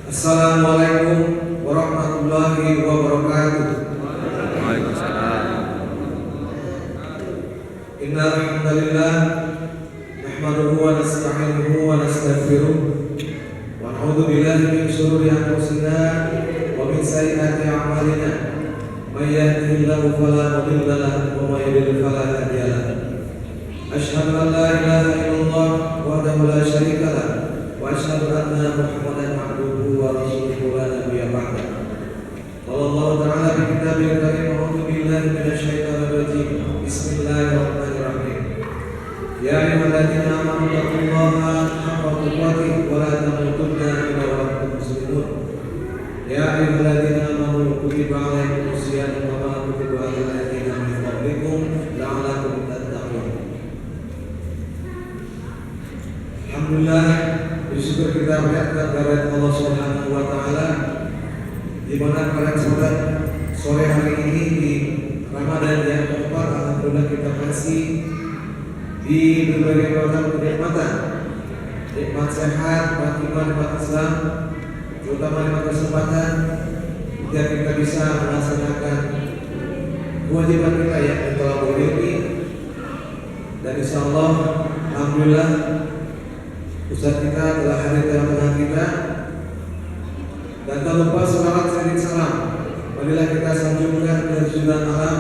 Assalamualaikum warahmatullahi wabarakatuh. Waalaikumsalam. Innal hamdalillah nahmaduhu wa nasta'inuhu wa nastaghfiruh wa na'udzu billahi min shururi anfusina wa min sayyiati a'malina. May yahdihillahu fala mudilla lahu wa may yudlil fala hadiya lahu. Asyhadu an la ilaha illallah wahdahu la syarika lahu wa asyhadu anna Muhammadan abduhu wa rasuluhu la nabiyya ba'da. Qala Allah ta'ala fi kitabil karim, a'udzu billahi minasy syaithanir rajim. Bismillahirrahmanirrahim. Ya ayyuhalladzina amanu taqullaha haqqa tuqatih wa la tamutunna illa wa antum muslimun. Ya ayyuhalladzina amanu kutiba 'alaikumus siyam kama kutiba 'alal ladzina min qablikum la'allakum tattaqun. Alhamdulillah, bersyukur kita melihat kehadirat Allah Subhanahu wa taala di mana pada kesempatan sore hari ini di Ramadan yang keempat, alhamdulillah kita masih di berbagai macam kenikmatan, nikmat sehat, nikmat iman, nikmat Islam, terutama nikmat kesempatan agar kita bisa melaksanakan kewajiban kita yang telah berdiri. Dan insyaallah alhamdulillah Ustaz kita telah hadir dalam tengah kita. Dan tak lupa salawat serta salam marilah kita sanjungkan ke junjungan alam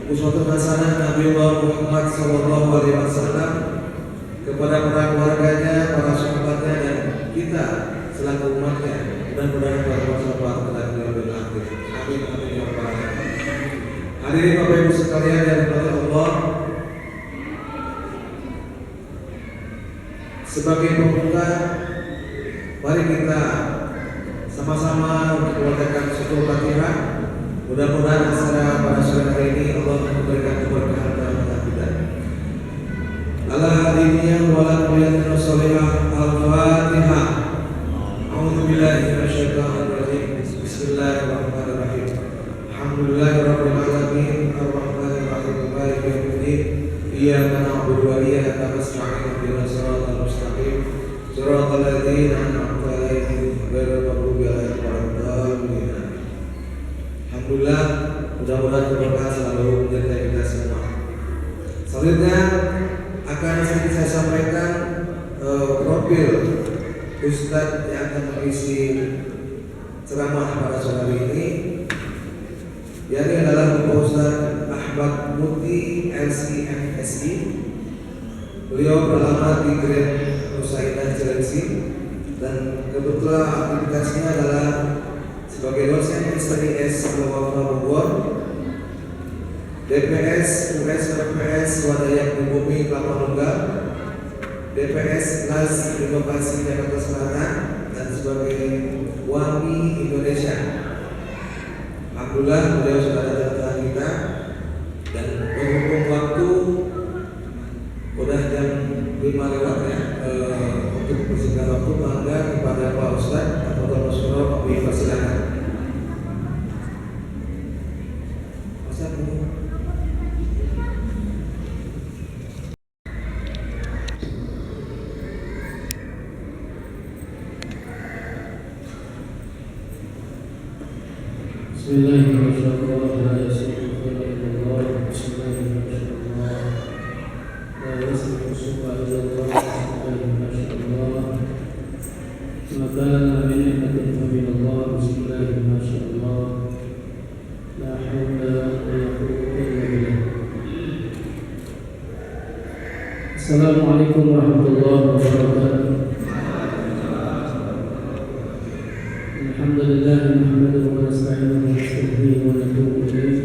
uswatun hasanah Nabi Muhammad SAW kepada para keluarganya, para sahabatnya, dan kita selaku umatnya. Mudah-mudahan para sahabat telah diambil akhir. Amin amin ya rabbal alamin. Hadirin Bapak Ibu sekalian yang dirahmati Allah, sebagai pembuka, mari kita sama-sama mengucapkan syukur Fatihah. Mudah-mudahan acara pada sore hari ini Allah memberikan keberkahan dalam kita. Ala hadiniya wa la quliyatina sholihah. Al-Fatihah. A'udzu billahi minasyaitonir rajim. Bismillahirrahmanirrahim. Alhamdulillahirabbil alamin arrahmanir rahim maliki yaumiddin. Iyyaka na'budu wa iyyaka nasta'in ihdinas siratal mustaqim siratal ladzina an'amta 'alaihim ghairil maghdubi 'alaihim waladdallin. Alhamdulillah, mudah-mudahan keberkahan selalu menyertai kita semua. Selanjutnya akan saya sampaikan profil Ustadz yang akan mengisi ceramah pada sore hari ini. Ini adalah Bapak Ustadz Ahmad Muti LCMSI. Beliau beralamat di Grand Nusaidah Cilengsi dan kebetulan aktivitasnya adalah sebagai dosen Misteri S Bogor, DPS USPPS Wadaya di Bumi Kelapa Nunggal, DPS LAS Inovasi Jakarta Selatan, dan sebagai WAMI Indonesia. Alhamdulillah beliau sudah ada tengah kita, dan berhubung waktu udah jam 5 lewat ya, untuk bersingkat waktu maka kepada Pak Ustadz atau Pak Masuro kami persilakan. Assalamualaikum warahmatullahi wabarakatuh. Alhamdulillah nahmaduhu wa nasta'inuhu wa nastaghfiruh wa natubu ilayh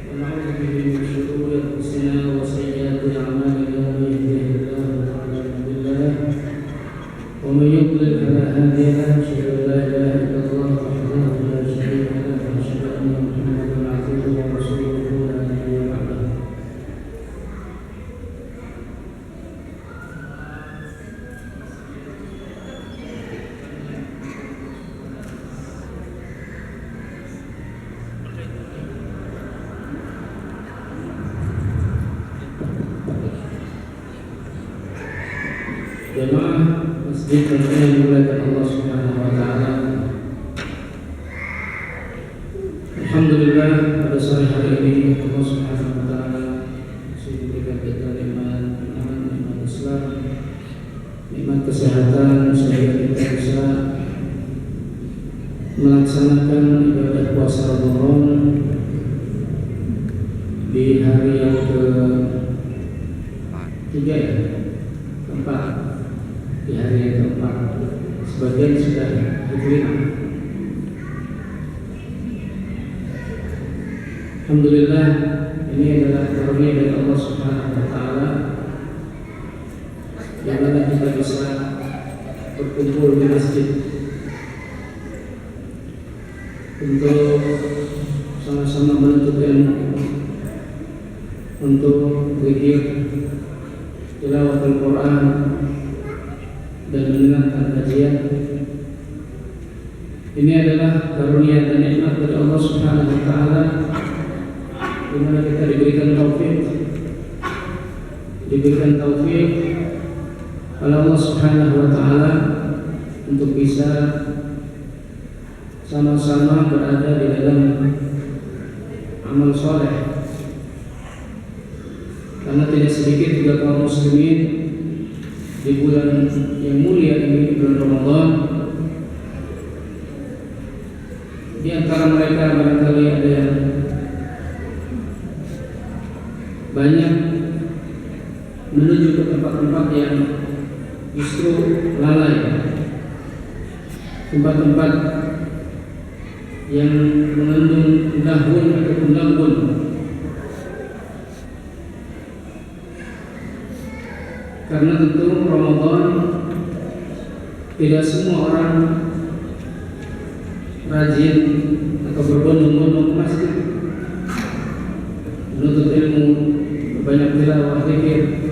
wa na'udzu bihi min shururi anfusina wa sayyiati a'malina. Man yahdihillahu fala mudilla lahu wa man yudlil fala hadiya lahu. Asyhadu an la ilaha illallah wahdahu la syarika lahu wa asyhadu anna Muhammadan 'abduhu wa rasuluhu la nabiyya ba'dahu. Jemaah masjid yang dimuliakan Allah Subhanahu wa taala. Alhamdulillah pada sore hari ini Allah Subhanahu wa taala masih diberikan kita nikmat Islam, nikmat kesehatan sehingga kita bisa melaksanakan ibadah puasa Ramadan di hari yang ketiga keempat, di hari yang keempat, sebagian sudah kelima. Alhamdulillah, ini adalah karunia dari Allah Subhanahu wa taala yang mana kita bisa berkumpul di masjid untuk sama-sama menuntut ilmu, untuk berzikir, tilawah Al-Quran, dan mendengarkan kajian. Ini adalah karunia dan nikmat dari Allah Subhanahu wa taala, di mana kita diberikan taufik oleh Allah Subhanahu wa taala untuk bisa sama-sama berada di dalam amal soleh. Karena tidak sedikit juga kaum muslimin di bulan yang mulia ini, bulan Ramadan, di antara mereka barangkali ada yang banyak menuju ke tempat-tempat yang justru lalai, tempat-tempat yang mengandung dahun ataupun lambun. Karena tentu Ramadan tidak semua orang rajin atau berbondong-bondong ke masjid menuntut ilmu, banyak tilawah, zikir.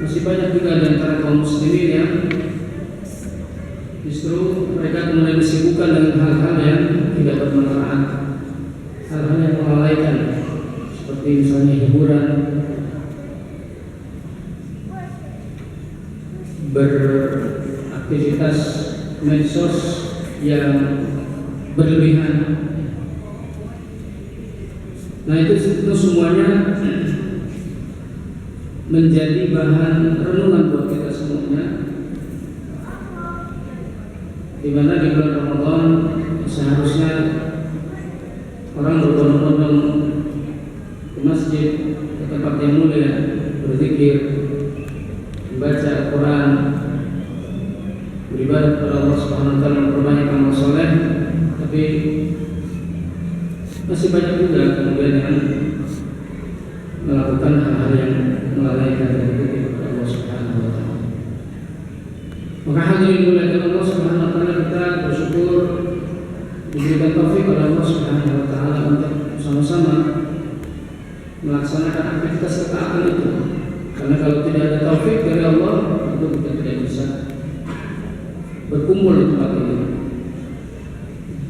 Masih banyak juga di antara kaum muslimin yang justru mereka kemudian disibukkan dengan hal-hal yang tidak bermanfaat, hal-hal yang melalaikan, seperti misalnya hiburan, beraktivitas medsos yang berlebihan. Nah, itu semuanya menjadi bahan renungan buat kita semuanya, di mana di bulan Ramadan seharusnya orang berbondong-bondong ke masjid, ke tempat yang mulia, berzikir, membaca Al-Quran, beribadah kepada Allah Subhanahu wa taala, memperbanyak amal soleh. Tapi masih banyak juga kemudian yang melakukan hal-hal yang melalaikan dari kepada Allah Subhanahu wa taala. Maka hadirin dimuliakan Allah Subhanahu wa taala, kita bersyukur diberikan taufik oleh Allah Subhanahu wa taala untuk sama-sama melaksanakan aktivitas ketaatan itu. Karena kalau tidak ada taufik dari Allah, tentu kita tidak bisa berkumpul di tempat ini.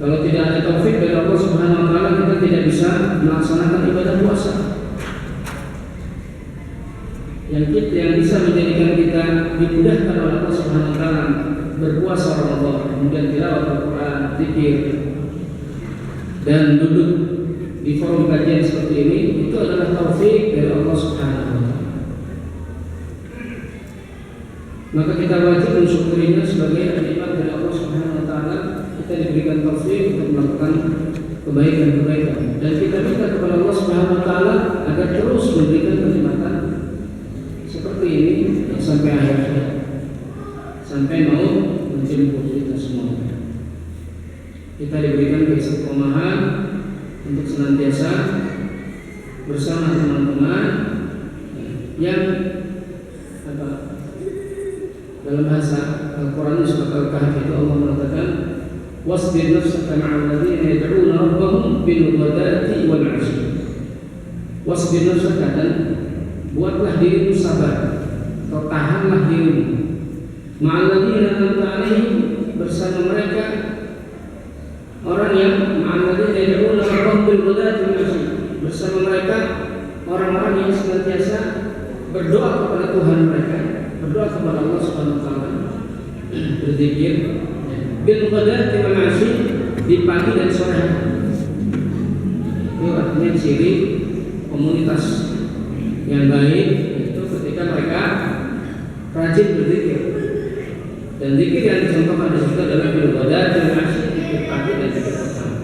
Kalau tidak ada taufik dari Allah Subhanahu wa taala, kita tidak bisa melaksanakan ibadah puasa. Yang bisa menjadikan kita dimudahkan oleh Allah Subhanahu wa taala berpuasa Ramadan, kemudian tilawah Al-Quran, zikir, dan duduk di forum kajian seperti ini, itu adalah taufik dari Allah Subhanahu wa taala. Maka kita wajib mensyukurinya sebagai nikmat dari Allah Subhanahu wa taala. Kita diberikan taufik untuk melakukan kebaikan-kebaikan, dan kita minta kepada Allah Subhanahu wa taala agar terus memberikan kenikmatan seperti ini sampai akhir hayat, sampai mau menjemput kita semua. Kita diberikan keistiqomahan untuk senantiasa bersama teman-teman yang dalam bahasa Al-Quran surat Al-Kahfi itu Allah mengatakan, wasbir nafsaka ma'al ladzina yad'una rabbahum bil ghadati wal 'ashyi. Wasbir nafsaka, dan buatlah dirimu sabar atau tahanlah dirimu ma'al ladzina an'amta 'alaihim, bersama mereka orang yang ma'al ladzina yad'una rabbahum bil ghadati wal 'ashyi, bersama mereka orang-orang yang senantiasa berdoa kepada Tuhan mereka, berdoa kepada Allah Subhanahu wa taala berzikir bil ghadati wal 'asyi, di pagi dan sore hari. Itu artinya ciri komunitas yang baik itu ketika mereka rajin berzikir. Dan zikir yang dicontohkan di situ adalah bil ghadati wal 'asyi, zikir pagi dan zikir petang.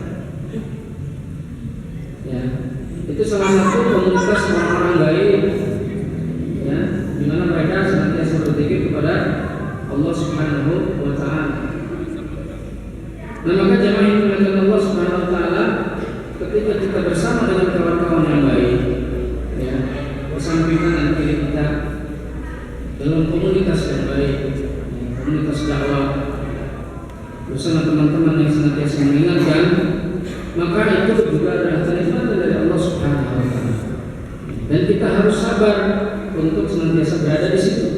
Ya, itu salah satu komunitas orang-orang baik, ya, di mana mereka senantiasa berzikir kepada Allah Subhanahu wa Ta'ala. Nah, maka jamaah yang dimuliakan Allah Subhanahu wa Ta'ala, ketika kita bersama dengan kawan-kawan yang baik, ya, bersampingan dan kiri kita dalam komunitas yang baik, ya, komunitas dakwah, bersama teman-teman yang senantiasa mengingatkan, maka itu juga adalah kenikmatan dari Allah Subhanahu wa Ta'ala. Dan kita harus sabar untuk senantiasa berada di situ.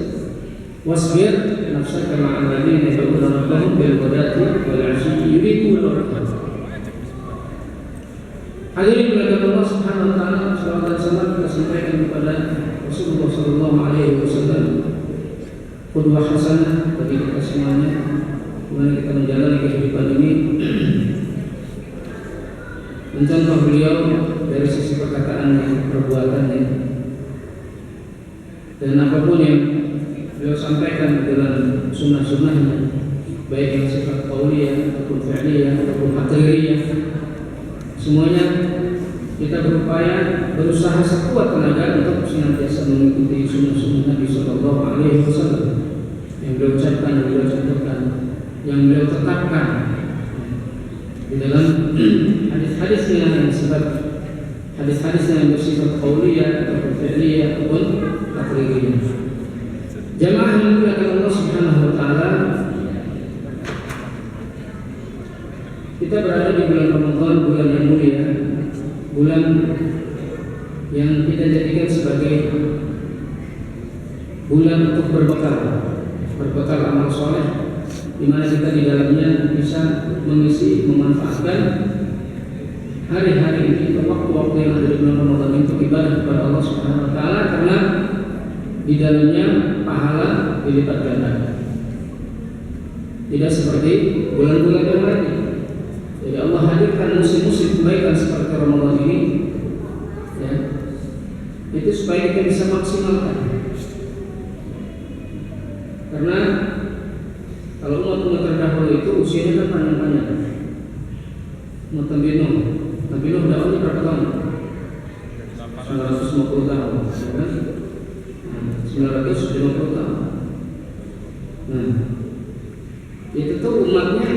Wasbir nafsaka ma'al ladzina yad'una rabbahum bil ghadati wal 'ashyi yuriduna wajhah. Hadirin dimuliakan Allah Subhanahu wa Ta'ala, salawat dan salam kita sampaikan kepada Rasulullah sallallahu alaihi wasallam, qudwah hasanah bagi kita semuanya, dimana kita menjalani kehidupan ini mencontoh beliau dari sisi perkataannya, perbuatannya, dan apapun yang beliau sampaikan dalam sunnah-sunnahnya, baik yang sifat qauliyah ataupun fi'liyah ataupun qadariyah, semuanya kita berupaya berusaha sekuat tenaga untuk senantiasa mengikuti sunnah-sunnah Nabi Sallallahu Alaihi Wasallam yang beliau ucapkan, yang beliau contohkan, yang beliau tetapkan di dalam hadis-hadisnya yang bersifat hadis-hadisnya yang bersifat qauliyah ataupun fi'liyah ataupun qadariyah. Jamaah yang dimuliakan Allah Subhanahu wa Ta'ala, kita berada di bulan Ramadan, bulan yang mulia, bulan yang kita jadikan sebagai bulan untuk berbekal amal soleh, di mana kita di dalamnya bisa mengisi, memanfaatkan hari-hari ini atau waktu-waktu yang ada di bulan Ramadan untuk ibadah kepada Allah Subhanahu wa Ta'ala, karena di dalamnya pahala dilipat ganda. Tidak seperti bulan-bulan yang lain. Jadi Allah hadirkan musim-musim kebaikan seperti Ramadan ini, ya, itu supaya kita bisa maksimalkan. Karena kalau umat terdahulu itu usianya kan panjang-panjang. Umat Nabi Nuh dakwahnya berapa tahun? 950 tahun, ya kan? 950 tahun. Nah, itu tuh umatnya,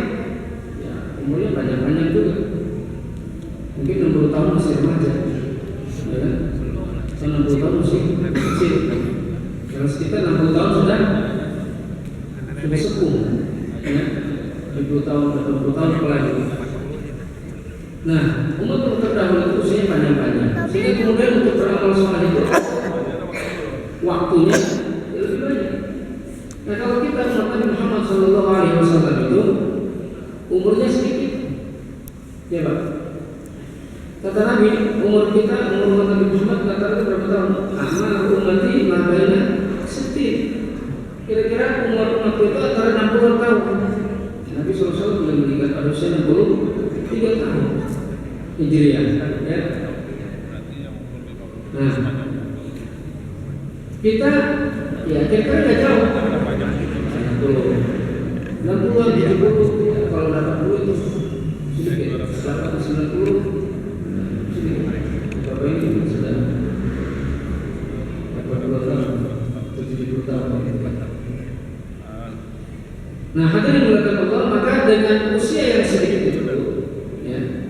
ya, umurnya panjang-panjang juga. Mungkin 60 tahun masih remaja, ya kan? 60 tahun masih kecil. Kalau kita 60 tahun sudah sepuh, ya, 70 tahun, 80 tahun apalagi. Nah, umat terdahulu itu usianya panjang-panjang, sehingga kemudian untuk beramal soleh itu waktunya lebih banyak. Nah, kalau kita umat Nabi Muhammad SAW itu umurnya sedikit, ya Pak. Kata Nabi, umur umat Nabi Muhammad rata-rata berapa tahun? Amal ummati ma baina settin. Kira-kira umur umat itu antara 60 tahun. Nabi SAW sudah meninggal pada usia 63 tahun Hijriah, ya. Nah, kita ya kira-kira nggak jauh. 60-an, 70, ya, kalau 80 itu sedikit, 80-90 sedikit. Bapak ini sudah 80 tahun, 70 tahun. Nah, hadirin dimuliakan Allah, maka dengan usia yang sedikit itu, ya,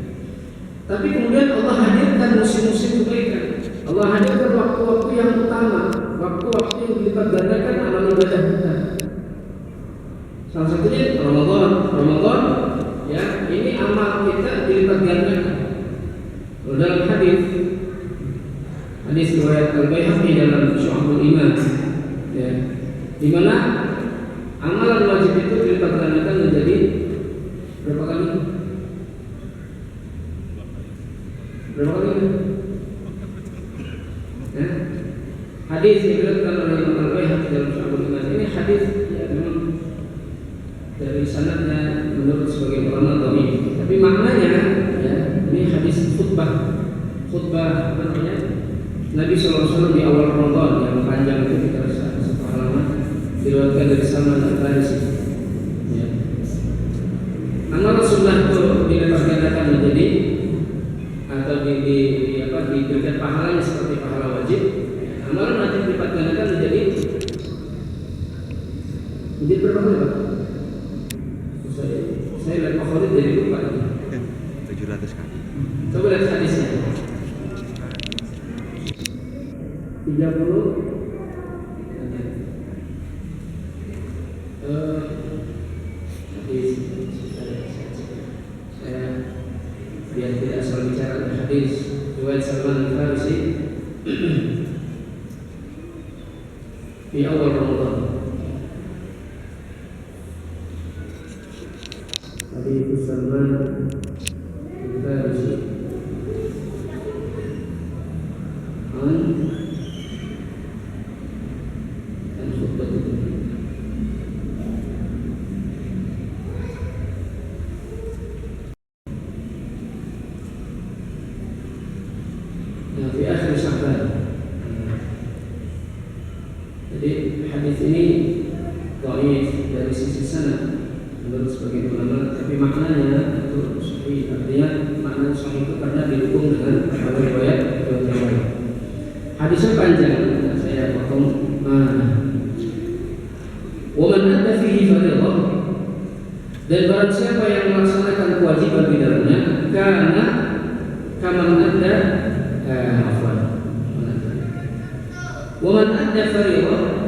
tapi kemudian Allah hadirkan musim-musim kebaikan. Allah hadirkan waktu-waktu yang utama, waktu-waktu yang dilipat gandakan amal ibadah kita. Salah satunya Ramadan, ya, ini amal kita dilipat gandakan. Dalam hadis riwayat Al-Baihaqi dalam Syu'abul Iman, ya, di mana amalan wajib itu dilipat gandakan menjadi berapa kali? Berapa kali? Ya. Hadis yang diriwayatkan oleh Imam Al-Baihaqi dalam Syu'abul Iman ini hadis, ya, memang tidak sanadnya menurut sebagian ulama dhaif. Tapi maknanya ya, ini hadis khutbah apa namanya? Nabi SAW di awal Ramadan yang panjang itu kita satu halaman diriwayatkan dari Salman Al-Farisi. Ya. Amal sunnah itu dilepaskan menjadi atau diberikan pahalanya seperti pahala wajib. Amal nanti dilipat gandakan menjadi berapa kali Pak? Saya lihat Pak Khalid jadi lupa lagi. 700 kali. Coba lihat hadisnya. 30 hadis. Saya biar tidak asal bicara hadis riwayat Salman Al-Farisi di awal Ramadan. Hadis Salman Al-Farisi dan khutbah itu. Di akhir Sya'ban. Jadi hadis ini dhaif dari sisi sanad menurut sebagian ulama, tapi maknanya itu sahih. Artinya makna sahih itu karena didukung dengan riwayat yang lain. Hadisnya panjang, saya potong. Wa man adda fihi fardhah, dan barang siapa yang melaksanakan kewajiban di dalamnya, karena kaman adda wa man adda fardhah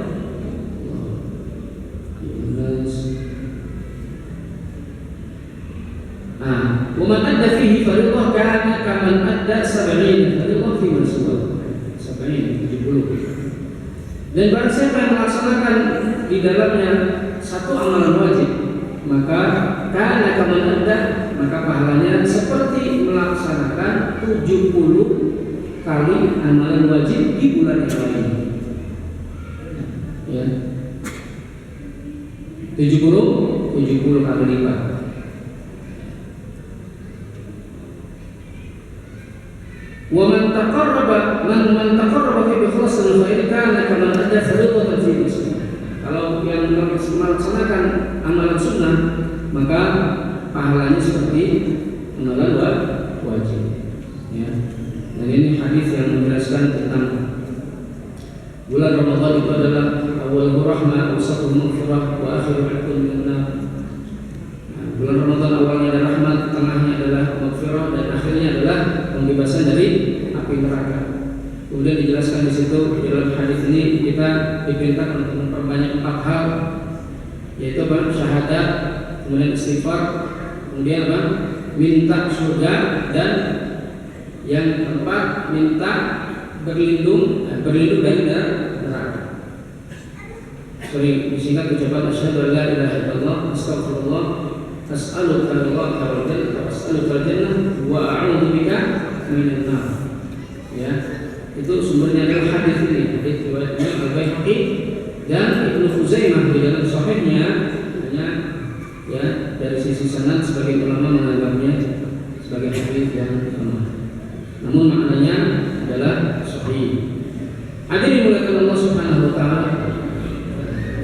ومن أدى فيه فريضة كان كمن أدى 70 فريضة في مسجد 70. Dan barang siapa yang melaksanakan di dalamnya satu amalan wajib, maka karena kaman ada, maka pahalanya seperti melaksanakan 70 kali amalan wajib di bulan yang lain. Ya. 70 kali lipat. ومن تقرب في بخلاص الخير كان كمن أدى فريضة في مسجد. Kalau yang melaksanakan amalan sunnah, maka pahalanya seperti amalan wajib. Ya. Dan ini hadis yang menjelaskan tentang bulan Ramadan itu adalah awal rahmah, wasatul maghfirah, wa akhirul ikun minan. Bulan Ramadan awalnya adalah rahmat, tengahnya adalah maghfirah, dan akhirnya adalah pembebasan dari api neraka. Kemudian dijelaskan di situ di dalam hadis ini kita diperintahkan untuk memperbanyak 4 hal, yaitu syahadat, kemudian istighfar, kemudian minta surga, dan yang keempat minta berlindung dari neraka. Sering disingkat ucapan asyhadu an la ilaha illallah, astaghfirullah, as'aluka Allah wal jannah, as'aluka jannah wa a'udzu bika minan nar. Ya, itu sumbernya adalah hadis ini, hadis riwayat Al-Baihaqi dan Ibnu Khuzaimah di dalam sahihnya. Hanya ya dari sisi sanad sebagai ulama menganggapnya sebagai hadis yang lemah. Namun maknanya adalah sahih. Hadirin dimuliakan Allah Subhanahu wa taala.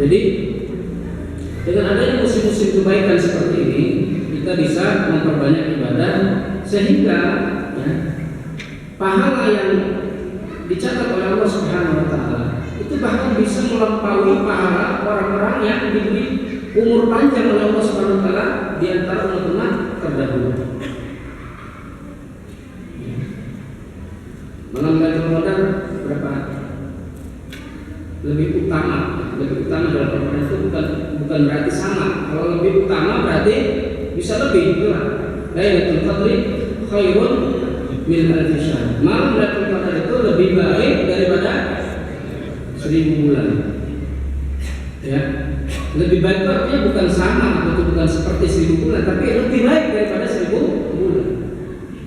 Jadi dengan adanya musim-musim kebaikan seperti ini, kita bisa memperbanyak ibadah sehingga ya, pahala yang dicatat oleh Allah Subhanahu wa taala itu bahkan bisa melampaui pahala orang-orang yang diberi umur panjang oleh Allah Subhanahu wa taala di antara umat-umat terdahulu. Malam Lailatul Qadar berapa? Lebih utama dalam Al-Quran itu bukan berarti sama. Kalau lebih utama berarti bisa lebih. Lailatul Qadri khairun min alfi syahr. Malam Lailatul Qadar itu lebih baik daripada 1000 bulan. Ya, lebih baik artinya bukan sama atau bukan seperti 1000 bulan, tapi lebih baik daripada 1000 bulan.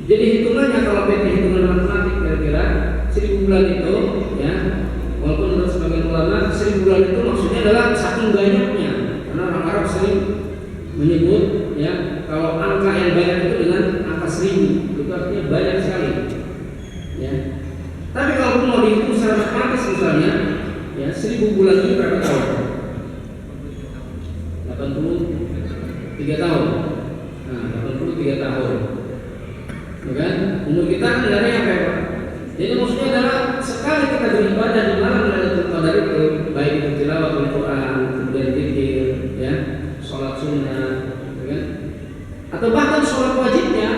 Jadi hitungannya kalau pakai hitungan matematik kira-kira 1000 bulan itu ya, walaupun menurut sebagian ulama 1000 bulan itu maksudnya adalah saking banyaknya, karena orang Arab sering menyebut menyebut ya kalau angka yang banyak itu dengan angka 1000 itu artinya banyak sekali ya. Tapi kalau mau dihitung secara matematis misalnya ya 1000 bulan itu berapa tahun? 83 tahun. Nah, 83 tahun. Ya kan? Umur kita kan nggak nyampe Pak. Jadi maksudnya adalah sekali kita beribadah di malam Lailatul Qadar itu, baik itu tilawah Al-Quran, kemudian zikir, ya, sholat sunnah, ya kan? Atau bahkan sholat wajibnya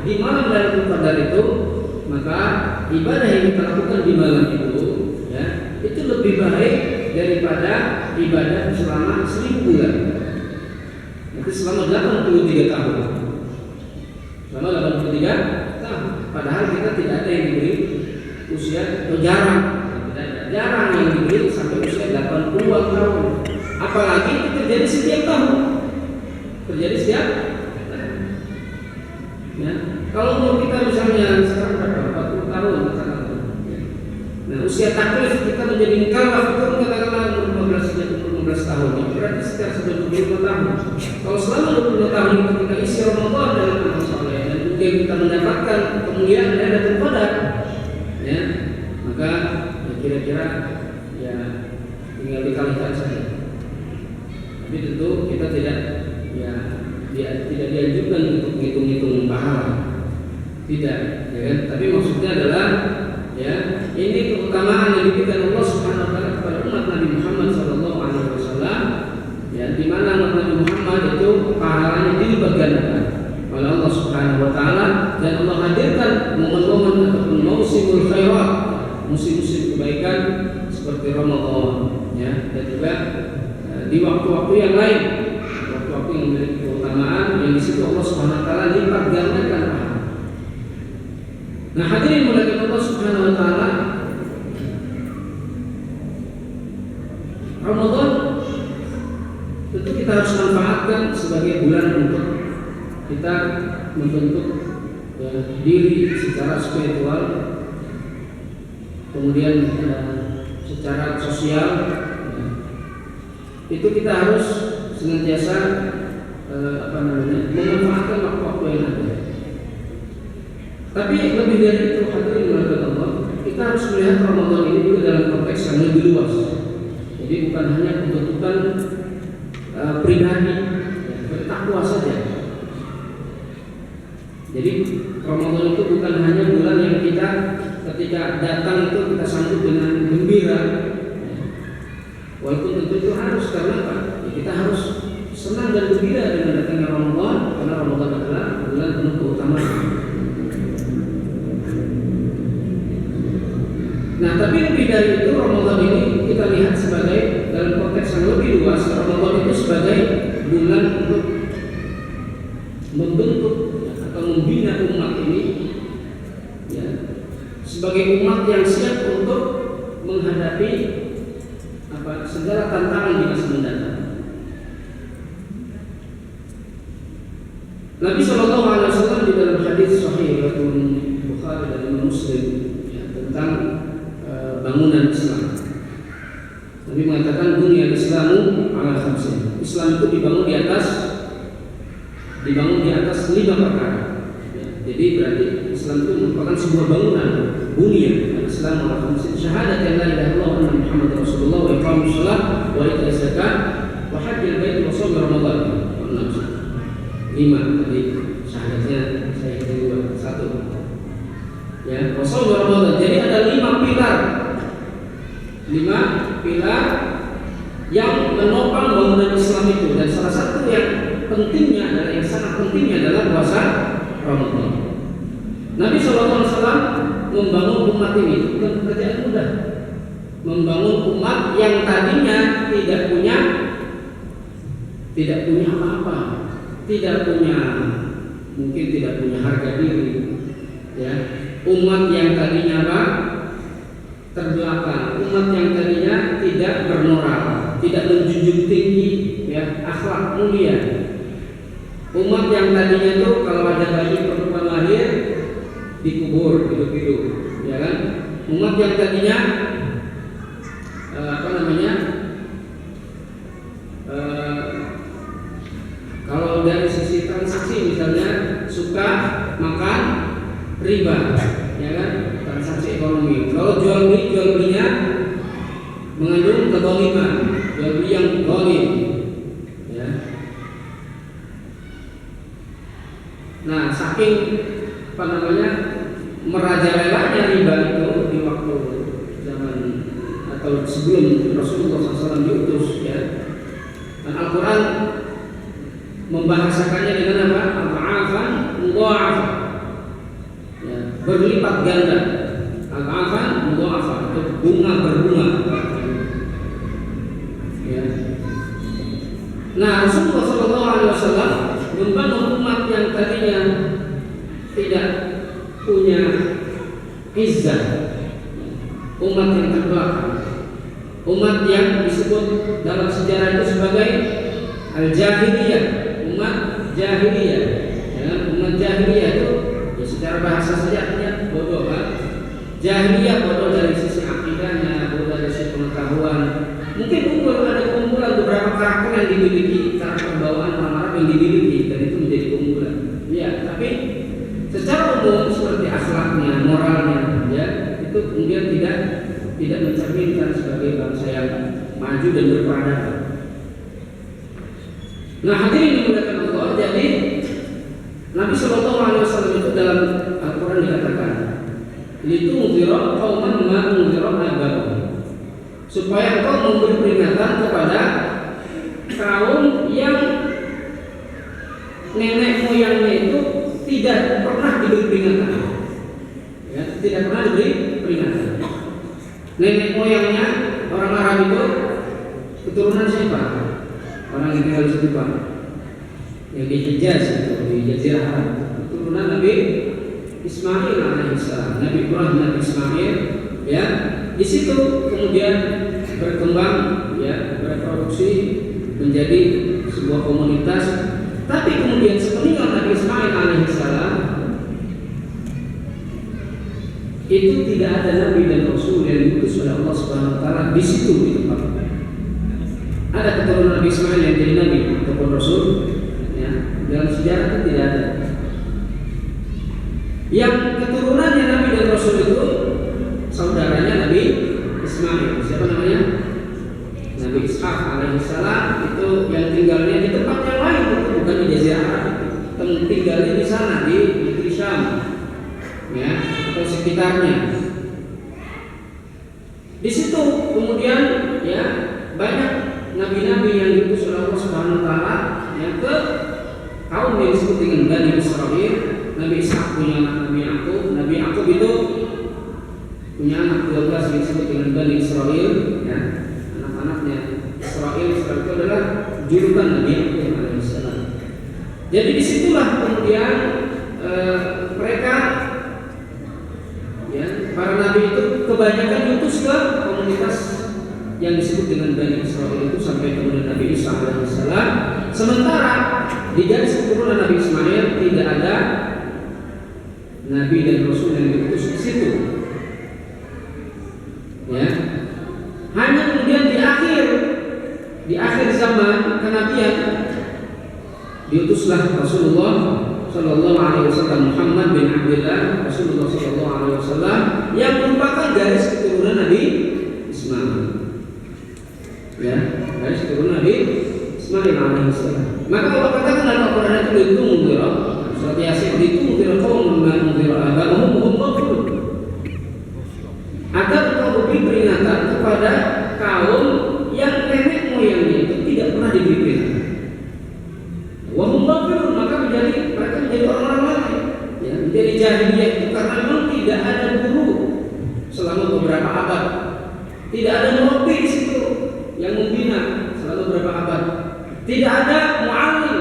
di malam Lailatul Qadar itu, maka ibadah yang kita lakukan di malam itu, ya, itu lebih baik daripada ibadah selama 1000 bulan. Itu selama 83 tahun. Selama 83 tahun. Padahal kita tidak ada yang diberi usia atau jarang yang diberi sampai usia 80-an tahun. Apalagi itu terjadi setiap tahun. Terjadi setiap tahun. Ya. Kalau umur kita misalnya sekarang berapa? 40 tahun katakanlah. Nah, usia taklif kita menjadi mukallaf itu katakanlah umur 15 tahun. Berarti sekitar 25 tahun. Kalau selama 25 tahun itu kita isi Ramadan dalam amal saleh dan kemudian kita mendapatkan kemuliaan Lailatul Qadar, ya, maka ya, kira-kira ya tinggal dikalikan saja. Tapi tentu kita tidak dianjurkan untuk menghitung-hitung pahala, tidak, ya kan? Tapi maksudnya adalah ya ini keutamaan yang diberikan Allah Subhanahu Wa Taala kepada umat Nabi Muhammad SAW, ya, di mana umat Nabi Muhammad itu pahalanya dilipat gandakan oleh Allah Subhanahu Wa Taala, dan Allah hadirkan momen-momen ataupun musimul khairat, musim-musim kebaikan seperti Ramadan, ya, dan juga di waktu-waktu yang lain, waktu-waktu yang memiliki keutamaan yang di situ Allah Subhanahu Wa Taala lipat gandakan pahala. Nah, hadirin muliakan Allah Subhanahu Wa Taala, Ramadan tentu kita harus manfaatkan sebagai bulan untuk kita membentuk ya, diri secara spiritual, kemudian secara sosial, ya, itu kita harus senantiasa memanfaatkan waktu-waktu yang ada. Tapi lebih dari itu, hadirin muliakan Allah, kita harus melihat Ramadan ini juga dalam konteks yang lebih luas. Jadi bukan hanya pembentukan pribadi, ya, bertakwa saja. Jadi Ramadan itu bukan hanya bulan yang kita ketika datang itu kita sambut dengan gembira, ya. Walaupun tentu itu harus, karena apa? Ya, kita harus senang dan gembira dengan datangnya Ramadan, karena Ramadan adalah bulan penuh keutamaan. Nah, tapi lebih dari itu, Ramadan ini kita lihat sebagai dalam konteks yang lebih luas. Ramadan itu sebagai bulan untuk membentuk atau membina umat ini, ya, sebagai umat yang siap untuk menghadapi segala tantangan di masa mendatang. Nabi SAW di dalam hadis sahih riwayat Bukhari dan Imam Muslim, ya, tentang bangunan Islam. Nabi mengatakan bunyal Islamu ala khamsin. Islam itu dibangun di atas 5 perkara. Ya, jadi berarti Islam itu merupakan sebuah bangunan. Bunyal Islam ala khamsin. Syahadat la ilaha illallah wa anna Muhammadar Rasulullah wa iqamus shalah wa ita'iz zakat wa hajjil bait wa shaum Ramadan. 5 tadi syahadatnya saya kedua 1. Ya, wa shaum Ramadan. Jadi ada 5 pilar. 5 pilar yang menopang bangunan Islam itu, dan salah satu yang pentingnya adalah, yang sangat pentingnya adalah puasa Ramadan. Nabi SAW membangun umat ini bukan pekerjaan mudah. Membangun umat yang tadinya tidak punya apa-apa, mungkin tidak punya harga diri, ya. Umat yang tadinya terbelakang, umat yang tadinya tidak bermoral, tidak menjunjung tinggi, ya, akhlak mulia. Umat yang tadinya itu kalau ada bayi perempuan lahir dikubur hidup-hidup, ya kan? Umat yang tadinya kalau dari sisi transaksi, misalnya suka makan riba, ya kan, transaksi ekonomi. Kalau jual belinya mengandung kezaliman, jual beli yang zalim, ya. Nah, saking merajalelanya riba itu di waktu zaman atau sebelum Rasulullah SAW diutus, ya. Dan Al-Quran membahasakannya dengan apa? Al-Afan mudha'afah, ya, berlipat ganda. Al-Afan mudha'afah itu bunga berbunga, ya. Nah, Rasulullah SAW membangun umat yang tadinya tidak punya izzah, umat yang terbelakang, umat yang disebut dalam sejarah itu sebagai al-jahiliyah, umat jahiliyah. Ya, umat jahiliyah itu ya secara bahasa saja artinya bodoh, kan? Jahiliyah bodoh dari sisi akidahnya, bodoh dari sisi pengetahuan. Mungkin ada keunggulan beberapa karakter yang dimiliki, karakter bawaan orang Arab yang dimiliki, dan itu menjadi keunggulan. Ya, tapi secara umum seperti akhlaknya, moralnya, ya, itu kemudian tidak mencerminkan sebagai bangsa yang maju dan berperadaban. Nah, hadirin dimuliakan Allah, jadi Nabi SAW itu dalam Al-Quran dikatakan, "Litunzira qauman ma unzira abahum," supaya engkau memberi peringatan kepada kaum yang nenek moyangnya itu tidak pernah diberi peringatan, ya, tidak pernah diberi peringatan. Nenek moyangnya orang Arab itu keturunan siapa? Orang yang tinggal di situ, Pak, yang di Hijaz itu, di Jazirah Arab, keturunan Nabi Ismail alaihissalam, Nabi Ibrahim, Nabi Ismail, ya. Di situ kemudian berkembang, ya, bereproduksi menjadi sebuah komunitas. Tapi kemudian sepeninggal Nabi Ismail alaihissalam itu tidak ada nabi dan rasul yang diutus oleh Allah Subhanahu wa taala di situ, gitu, Pak. Ada keturunan Nabi Ismail yang jadi nabi ataupun rasul, ya, dalam sejarah itu tidak ada. Yang keturunannya nabi dan rasul itu saudaranya Nabi Ismail. Siapa namanya? Nabi Ishaq alaihissalam, itu yang tinggalnya di tempat yang lain, bukan di Jazirah Arab, tinggalnya di sana, di negeri Syam, ya, atau sekitarnya. Di situ kemudian, ya, banyak nabi-nabi yang diutus oleh Allah Subhanahu wa taala yang ke kaum yang disebut dengan Bani Israil. Nabi Ishaq punya anak Nabi Yakub. Nabi Yakub itu punya anak 12 yang disebut dengan Bani Israil, ya. Anak-anaknya Israel itu adalah julukan Nabi Yakub alaihissalam. Jadi disitulah kemudian mereka, ya, para nabi itu kebanyakan diutus ke komunitas yang disebut dengan Bani Israel itu sampai kemudian Nabi Isa alaihissalam. Sementara di garis keturunan Nabi Ismail tidak ada nabi dan rasul yang diutus di situ, ya. Hanya kemudian di akhir zaman kenabian diutuslah Rasulullah Sallallahu Alaihi Wasallam, Muhammad bin Abdullah, Rasulullah Sallallahu Alaihi Wasallam, yang merupakan garis keturunan Nabi Ismail, ya, garis keturunan Nabi Ismail alaihissalam. Maka Allah katakan dalam Al-Quran itu, "Litunzira," surat Yasin, "Litunzira qauman ma unzira abahum hum ghafilun," agar engkau beri peringatan kepada kaum yang nenek moyangnya itu tidak pernah diberi peringatan. Wa hum ghafilun, maka mereka menjadi orang-orang lalai, ya, menjadi jahiliyah itu karena memang tidak ada guru selama beberapa abad, tidak ada murabbi di situ yang membina selama beberapa abad, tidak ada muallim,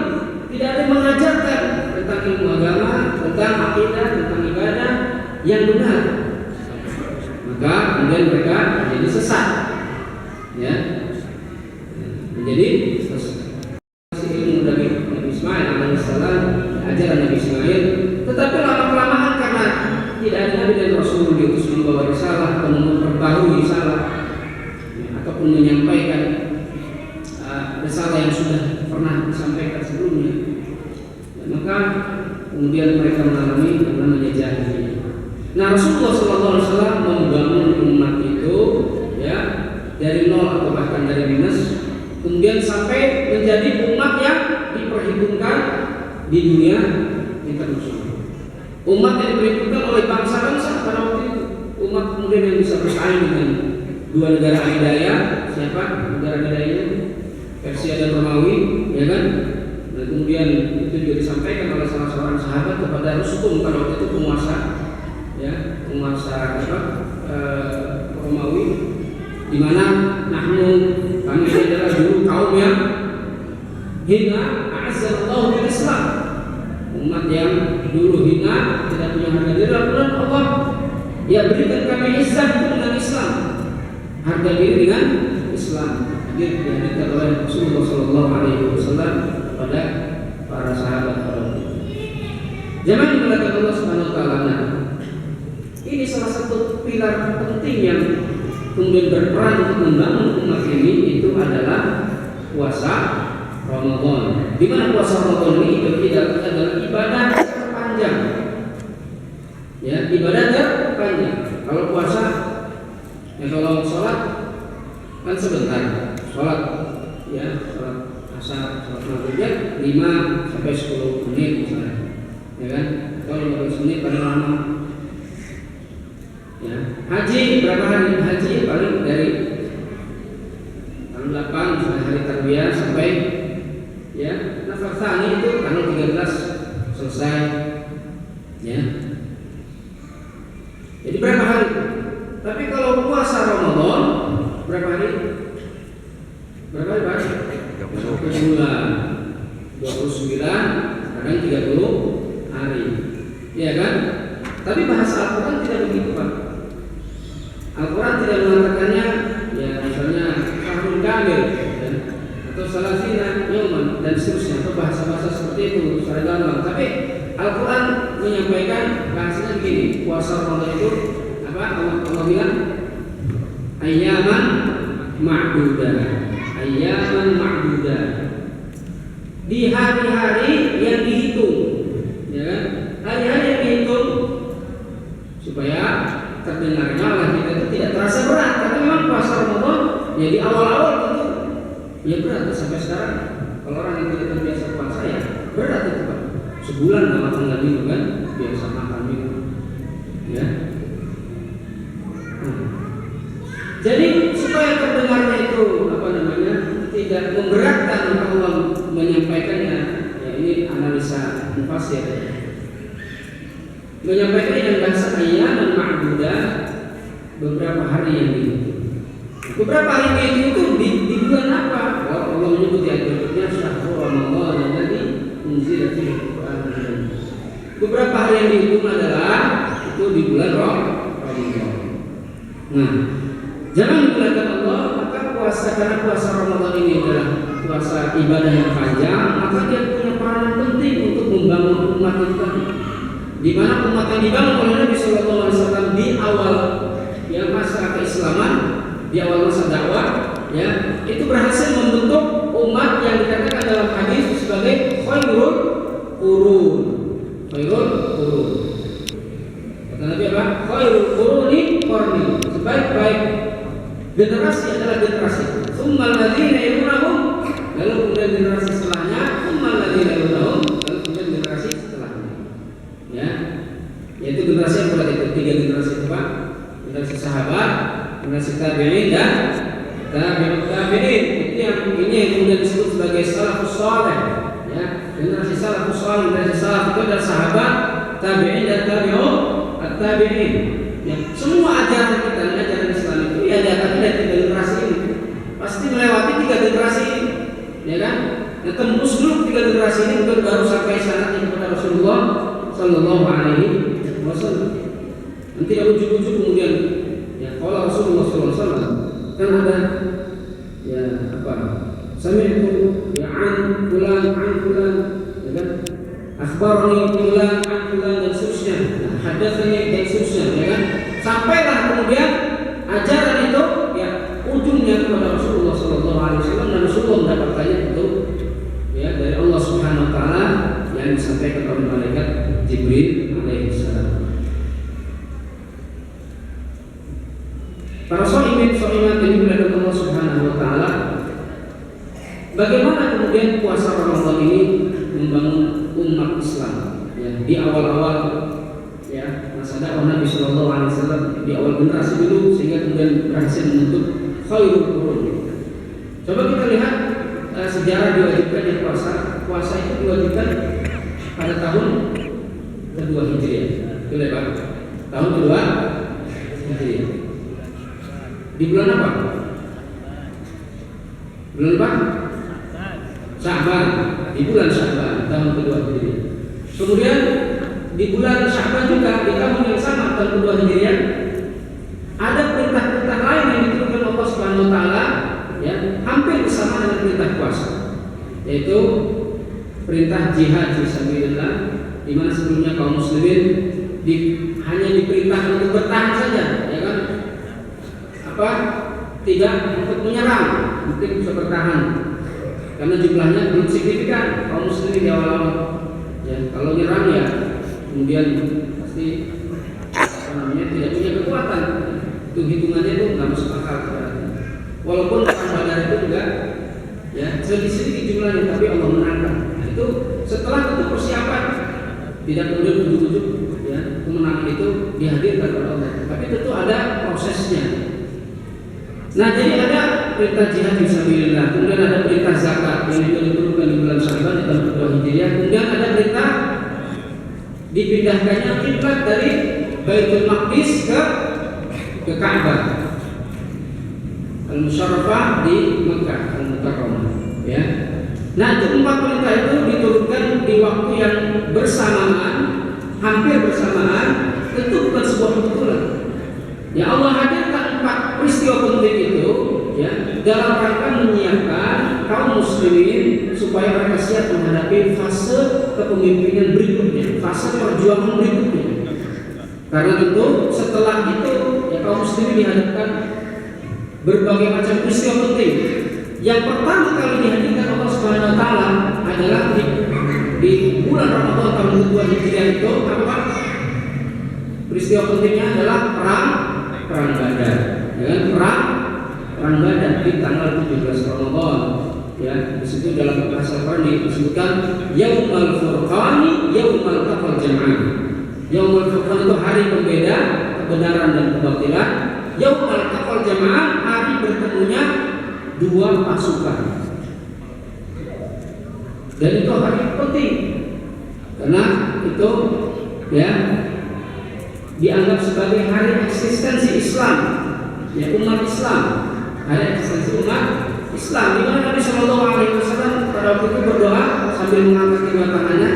tidak ada yang mengajarkan tentang ilmu agama, tentang akidah, tentang ibadah yang benar. Maka kemudian mereka menjadi sesat, ya, menjadi sesat. Ilmu Nabi Ismail alaihissalam, ajaran Nabi Ismail, tetapi lama-kelamaan karena tidak ada nabi dan rasul diutus membawa risalah atau memperbarui risalah, ya, ataupun menyampaikan risalah yang sudah pernah disampaikan sebelumnya, Maka kemudian mereka mengalami yang namanya jahiliyah. Nah, Rasulullah SAW membangun umat itu ya dari nol atau bahkan dari minus, kemudian sampai menjadi umat yang diperhitungkan di dunia internasional. Umat yang diperhitungkan oleh bangsa-bangsa pada waktu itu. Umat kemudian yang bisa bersaing dengan dua negara adidaya. Siapa negara adidayanya? Persia dan Romawi, ya kan? Dan kemudian itu juga disampaikan oleh salah seorang sahabat kepada Rustum pada waktu itu penguasa, ya, penguasa Romawi, di mana kami adalah dulu kaum yang hina, a'azzallahu bil Islam, umat yang dulu hina, tidak punya harga diri, lalu Allah ya berikan kami izzah dengan Islam, harga diri dengan Islam. Dihadirkan oleh Rasulullah SAW kepada para sahabat pada waktu itu. Zaman dimulakan Allah Subhanahu Wa Taala. Ini salah satu pilar penting yang kemudian berperan untuk membangun umat ini, itu adalah puasa Ramadan. Di mana puasa Ramadan ini adalah ibadah terpanjang. Ya, ibadah terpanjang. Kalau puasa, ya kalau sholat kan sebentar. Sholat, ya, sholat asar, sholat maghribnya 5 sampai 10 menit misalnya, ya kan? Kalau 15 menit paling lama. Ya, haji berapa hari? Haji paling dari tanggal 8 misalnya hari tarbiyah sampai ya nafar tsani itu tanggal 13 selesai. Ya. Jadi berapa hari? Tapi kalau puasa Ramadan berapa hari? Berapa hari Pak? 30 bulan, 29, kadang 30 hari, ya kan? Tapi bahasa Al-Quran tidak begitu Pak. Al-Quran tidak mengatakannya, ya misalnya tahun kamil, ya, atau salasina yauman dan seterusnya, atau bahasa-bahasa seperti itu secara gamblang. Tapi Al-Quran menyampaikan bahasanya begini, puasa Ramadan itu apa? Allah bilang ayyaman ma'dudah. Ayyaman ma'dudah, di hari-hari yang dihitung, ya kan? Hari-hari yang dihitung supaya terdengarnya oleh kita itu tidak terasa berat. Karena memang puasa Ramadan ya di awal-awal itu ya berat sampai sekarang. Kalau orang yang tidak terbiasa puasa ya berat itu Pak. Sebulan nggak makan lagi kan, biasa makan minum, ya. Jadi supaya terdengarnya itu tidak memberatkan, maka Allah menyampaikannya. Ya, ini analisa mufassir. Menyampaikan dengan bahasa ayyaman ma'dudah, beberapa hari yang dihitung. Beberapa hari yang dihitung di bulan apa? Allah menyebut di ayat berikutnya syahrul Ramadan alladzi unzila fihi al-Qur'an. Beberapa hari yang dihitung adalah itu di bulan Ramadan. Nah, jangan menggunakan Allah, maka puasa, karena puasa Ramadan ini adalah puasa ibadah yang panjang, maka dia punya peranan penting untuk membangun umat itu tadi. Di mana umat yang dibangun oleh Nabi SAW di awal ya masa keislaman, di awal masa dakwah, ya itu berhasil membentuk umat yang dikatakan dalam hadis sebagai khairul qurun. Khairul qurun. Kata Nabi apa? Khairul quruni qarni. Sebaik-baik generasi adalah generasi. Tsummal ladzina yalunahum, lalu kemudian generasi setelahnya, tsummal ladzina yalunahum, lalu kemudian generasi setelahnya. Ya. Yaitu generasi yang berarti itu 3 generasi itu Pak. Generasi sahabat, generasi tabi'in dan tabi'ut tabi'in. Ini yang kemudian disebut sebagai salafus saleh. Ya, generasi salafus saleh, generasi salaf itu adalah sahabat, tabi'in dan tabi'ut tabi'in. Ya, semua ajaran kita, ajaran Islam itu ya datang dari 3 generasi ini. Pasti melewati 3 generasi ini, ya kan? Nah, tembus dulu 3 generasi ini baru sampai sanadnya kepada Rasulullah Sallallahu Alaihi Wasallam. Nanti tidak ujuk-ujuk kemudian ya kalau Rasulullah Sallallahu Alaihi Wasallam kan ada ya apa? Sami'tu ya an fulan, ya kan? Akhbarani fulan an fulan dan seterusnya. Hadatsani dan seterusnya, ya kan? Sampailah kemudian ajaran itu ya ujungnya kepada Rasulullah Sallallahu Alaihi Wasallam, dan Rasulullah mendapatkannya itu ya dari Allah Subhanahu Wa Taala yang yang disampaikan oleh malaikat Jibril alaihissalam. Para shaimin yang dimuliakan Allah Subhanahu wa taala, bagaimana kemudian puasa Ramadan ini membangun umat Islam? Ya, di awal-awal ya masa dakwah Nabi Shallallahu Alaihi Wasallam, di awal generasi dulu, sehingga kemudian berhasil membentuk khairul qurun. Coba kita lihat sejarah diwajibkannya puasa. Puasa itu diwajibkan pada tahun kedua Hijriah. Betul ya Pak? Tahun kedua Hijriah. Di bulan apa? Bulan apa? Sya'ban. Di bulan Sya'ban tahun kedua Hijriah. Kemudian di bulan Sya'ban juga, di tahun yang sama tahun kedua Hijriah, ada perintah-perintah lain yang diturunkan Allah Subhanahu wa taala, ya, hampir bersama dengan perintah puasa, yaitu perintah jihad fisabilillah, di mana sebelumnya kaum muslimin hanya diperintahkan untuk bertahan saja, ya kan? Tidak untuk menyerang, mungkin bisa bertahan karena jumlahnya belum signifikan kaum muslimin di awal-awal. Ya, kalau nyerang ya kemudian pasti tidak punya kekuatan. Itu hitungannya itu nggak masuk akal. Walaupun perang Badar itu juga ya sedikit jumlahnya, tapi Allah menangkan. Nah, itu setelah itu persiapan, tidak kemudian ujuk-ujuk ya kemenangan itu dihadirkan oleh Allah. Tapi tentu ada prosesnya. Nah, jadi ada perintah jihad fisabilillah, kemudian ada perintah zakat yang juga diturunkan di bulan Sya'ban di tahun kedua Hijriah, kemudian ada perintah dipindahkannya kiblat dari Baitul Maqdis ke Ka'bah Al-Musyarrafah di Mekah Al-Mukarramah, ya. Nah, itu 4 perintah itu diturunkan di waktu yang bersamaan, hampir bersamaan, tentu bukan sebuah kebetulan. Ya, Allah hadirkan 4 peristiwa penting itu ya dalam rangka menyiapkan kaum muslimin supaya mereka siap menghadapi fase kepemimpinan berikutnya, fase perjuangan berikutnya. Karena tentu setelah itu ya kaum muslimin dihadapkan berbagai macam peristiwa penting. Yang pertama kali dihadirkan Allah Subhanahu wa taala adalah di bulan Ramadan tahun kedua Hijriah itu apa? Peristiwa pentingnya adalah perang Badar, ya, perang Badar di tanggal 17 Ramadan. Ya, di situ dalam bahasa Al-Qur'an disebutkan Yaumul Furqani Yaumul Taqal Jam'an. Yaumul Furqan itu hari pembeda kebenaran dan kebatilan. Yaumul Taqal Jam'an, hari bertemunya dua pasukan. Dan itu hari penting karena itu ya dianggap sebagai hari eksistensi Islam, ya umat Islam, hari eksistensi umat Islam. Di mana Nabi Shallallahu Alaihi Wasallam pada waktu itu berdoa sambil mengangkat kedua tangannya,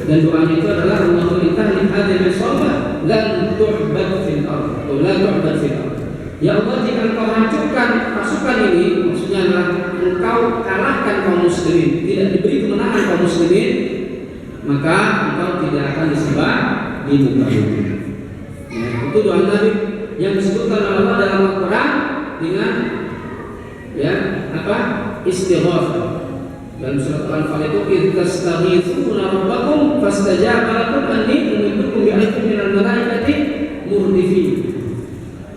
dan doanya itu adalah Allahumma intahli hadhihi shalah lan tu'bad fil ardh, la tu'bad fil ardh. Ya Allah, jika engkau hancurkan pasukan ini, maksudnya adalah engkau kalahkan kaum muslimin, tidak diberi kemenangan kaum muslimin, maka engkau tidak akan disembah di muka bumi. Ya, itu doa Nabi yang disebutkan oleh Allah dalam Al-Quran dengan ya apa? Istighatsah. Dalam surat Al-Anfal itu idzastaghitsuna rabbakum fastajaba lakum anni umiddukum bi alfin minal malaikati murdifin.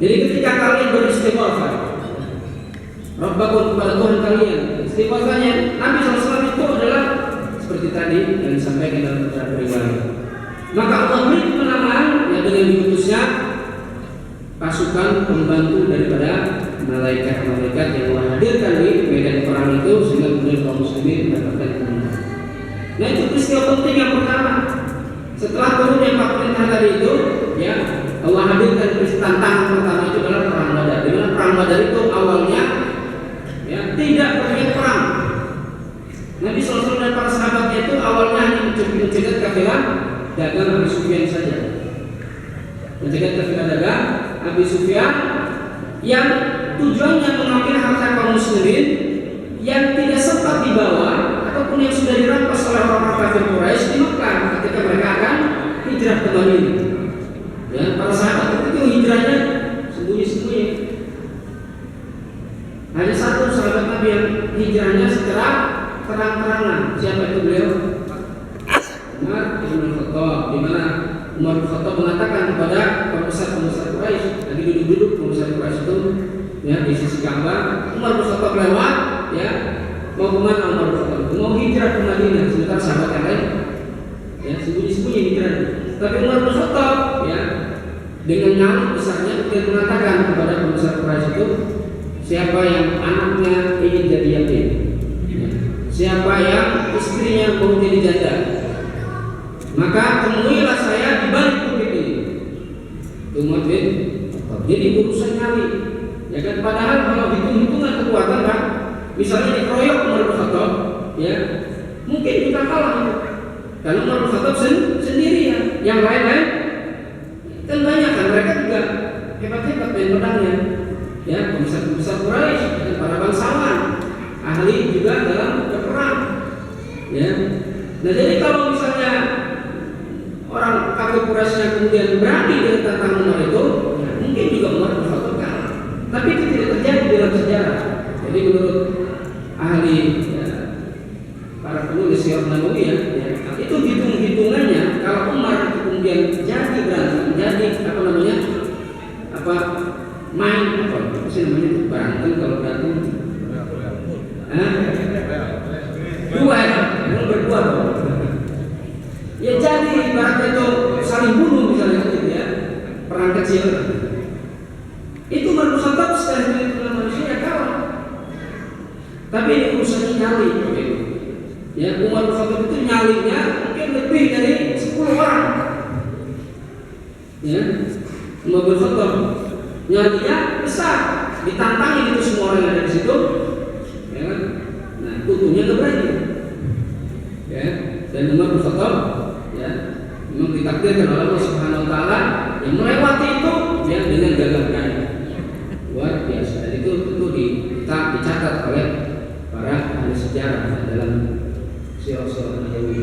Jadi ketika kalian beristighatsah Rabbakum kepada Tuhan kalian, istighatsahnya Nabi SAW itu adalah seperti tadi yang disampaikan dalam beberapa riwayat. Maka Allah beri kemenangan ya dengan diutusnya pasukan pembantu daripada malaikat-malaikat yang Allah hadirkan di medan perang itu, sehingga kemudian kaum muslimin mendapatkan kemenangan. Nah, itu peristiwa penting yang pertama. Setelah turunnya 4 perintah tadi itu, ya Allah hadirkan tantangan pertama itu adalah perang Badar. Di mana perang Badar itu awalnya ya tidak berniat perang. Nabi SAW dan para sahabatnya itu awalnya hanya mencegat kafilah dagang Abi Sufyan saja. Mencegat kafilah dagang Abi Sufyan yang tujuannya mengambil harta kaum muslimin yang tidak sempat dibawa ataupun yang sudah dirampas oleh orang kafir Quraisy di Mekah ketika mereka akan hijrah ke Madinah. Ya, para sahabat itu hijrahnya sembunyi-sembunyi. Hanya satu sahabat Nabi yang hijrahnya secara terang-terangan. Siapa itu beliau? Umar Ibnu Khattab, di mana Umar bin Khattab mengatakan kepada pembesar-pembesar Quraisy, lagi duduk-duduk pembesar Quraisy itu ya di sisi Ka'bah. Umar bin Khattab lewat, ya mau kemana Umar bin Khattab? Mau hijrah ke Madinah. Sementara sahabat yang lain ya sembunyi-sembunyi hijrah. Tapi Umar bin Khattab ya dengan nyali besarnya dia mengatakan kepada pembesar Quraisy itu, siapa yang anaknya ingin jadi yatim, siapa yang istrinya mau jadi janda, maka temuilah saya di balik bukit ini. Umar bin Khattab. Jadi urusan nyali, ya kan? Padahal kalau hitung-hitungan kekuatan kan, misalnya dikeroyok Umar bin Khattab, ya mungkin kita kalah itu. Karena Umar bin Khattab sendirian, yang lain-lain kan banyak kan, mereka juga hebat-hebat main pedangnya, ya pembesar-pembesar Quraisy, dan para bangsawan, ahli juga dalam berperang, ya. Nah jadi kalau misalnya orang kafir Quraisy yang kemudian berani dengan tantangan Umar itu, ya, mungkin juga Umar bin Khattab kalah. Tapi itu tidak terjadi dalam sejarah. Jadi menurut ahli ya, para penulis Sirah Nabawiyah, ya, itu hitung-hitungannya kalau Umar kemudian jadi berantem, jadi main apa sih namanya berantem kalau berantem? Dua ya, berdua dong. Ya jadi ibaratnya itu saling bunuh misalnya gitu ya, perang kecil. Itu Umar bin Khattab secara hitung manusia kalah. Tapi ini urusannya nyali, gitu. Ya Umar bin Khattab itu nyalinya mungkin lebih dari 10 orang. Ya Umar bin Khattab nyalinya besar, ditantangin itu semua orang yang ada di situ. Ya kan? Nah untungnya nggak berani. Ya dan Umar bin Khattab ya memang ditakdirkan oleh Allah Subhanahu Wa Taala yang melewati itu ya dengan gagah berani luar biasa. Dan itu tentu dicatat oleh para ahli sejarah dalam sirah-sirah Nabawi.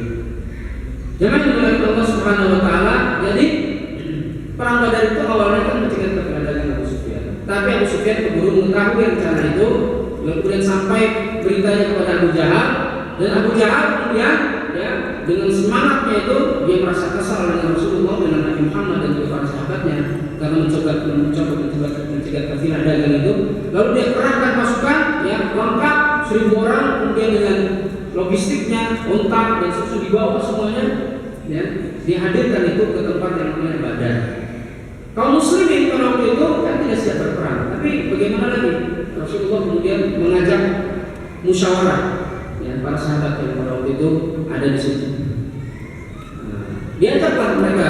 Jangan dimuliakan Allah Subhanahu Wa Taala. Jadi perang Badar itu awalnya kan mencegah keberadaan Abu Sufyan. Tapi Abu Sufyan keburu mengetahui rencana itu, kemudian sampai beritanya kepada Abu Jahal, dan Abu Jahal kemudian ya dengan semangatnya itu dia merasa kesal dengan Rasulullah, dengan Nabi Muhammad dan juga para sahabatnya karena mencoba mencegah kafilah dagang itu. Lalu dia kerahkan pasukan ya lengkap 1000 orang, kemudian dengan logistiknya, unta dan susu dibawa semuanya, ya dihadirkan itu ke tempat yang namanya Badar. Kaum muslimin pada waktu itu kan tidak siap berperang, tapi bagaimana lagi? Rasulullah kemudian mengajak musyawarah ya para sahabat yang pada waktu itu ada di situ. Diajaklah mereka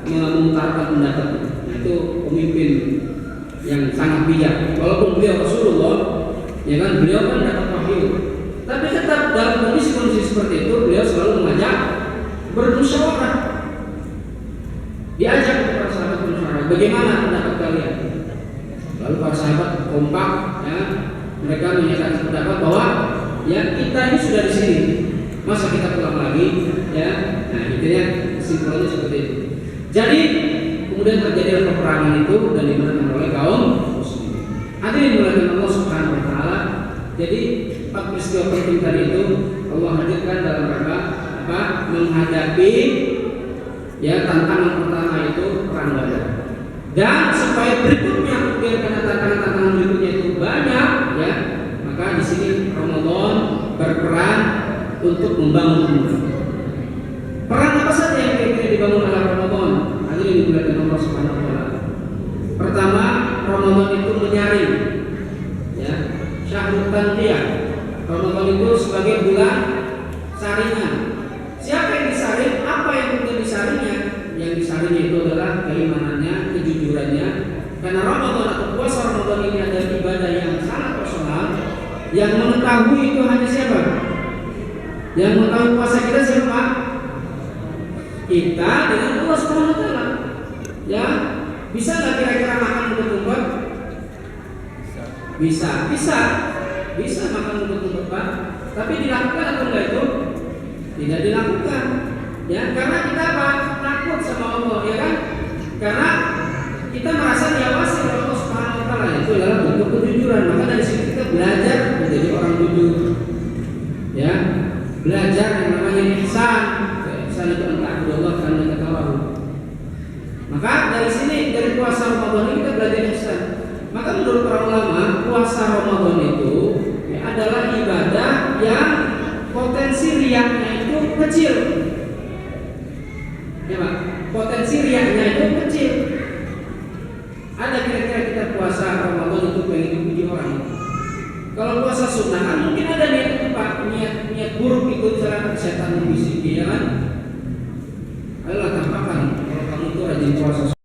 mengutarakan pendapat. Nah itu pemimpin yang sangat bijak. Walaupun beliau Rasulullah, ya kan beliau kan dapat wahyu, tapi tetap dalam kondisi seperti itu beliau selalu mengajak bermusyawarah. Diajak para sahabat bermusyawarah, bagaimana pendapat kalian? Lalu para sahabat kompak, ya mereka menyatakan pendapat bahwa ya kita ini sudah di sini, masa kita pulang lagi? Ya, nah intinya kesimpulannya seperti itu. Jadi kemudian terjadi peperangan itu dan dimenangkan oleh kaum muslimin. Hadirin dimuliakan Allah Subhanahu Wa Taala. Jadi 4 peristiwa penting tadi itu Allah hadirkan dalam rangka apa? Menghadapi ya tantangan pertama itu perang Badar. Dan supaya berikutnya kemudian karena tantangan berikutnya itu banyak ya, maka di sini Ramadan berperan untuk membangun umat. Perang apa saja yang kira-kira dibangun oleh Ramadan? Hadirin dimuliakan Allah Subhanahu Wa Taala. Pertama, Ramadan itu menyaring ya, Syahrul Tanqiyah. Ramadan itu sebagai bulan saringan. Siapa yang disaring? Apa yang kemudian disaringnya? Yang disaringnya itu adalah keimanannya, kejujurannya. Karena Ramadan atau puasa Ramadan ini adalah ibadah yang sangat personal. Yang mengetahui itu hanya siapa? Yang mengetahui puasa kita siapa? Kita dengan Allah Subhanahu Wa Taala. Ya, bisa nggak kira-kira makan umpet-umpet? Bisa makan umpet-umpet, Pak. Tapi dilakukan atau enggak itu? Tidak dilakukan. Ya, karena kita apa? Takut sama Allah, ya kan? Karena kita merasa diawasi oleh Allah Subhanahu Wa Taala. Itu adalah bentuk kejujuran. Maka dari situ kita belajar menjadi orang jujur. Ya, belajar yang namanya ihsan. Ihsan itu ta'budallaha ka'annaka tarahu. Maka dari sini, dari puasa Ramadan ini kita belajar ihsan. Maka menurut para ulama, puasa Ramadan itu adalah ibadah yang potensi riyaknya itu kecil. Ya Pak, potensi riyaknya itu kecil. Ada kira-kira kita puasa Ramadan itu pengen dipuji orang. Kalau puasa sunnah kan mungkin ada niat itu Pak, niat buruk ikut cara setan membisiki, ya kan? Ayolah tampakkan kalau kamu itu rajin puasa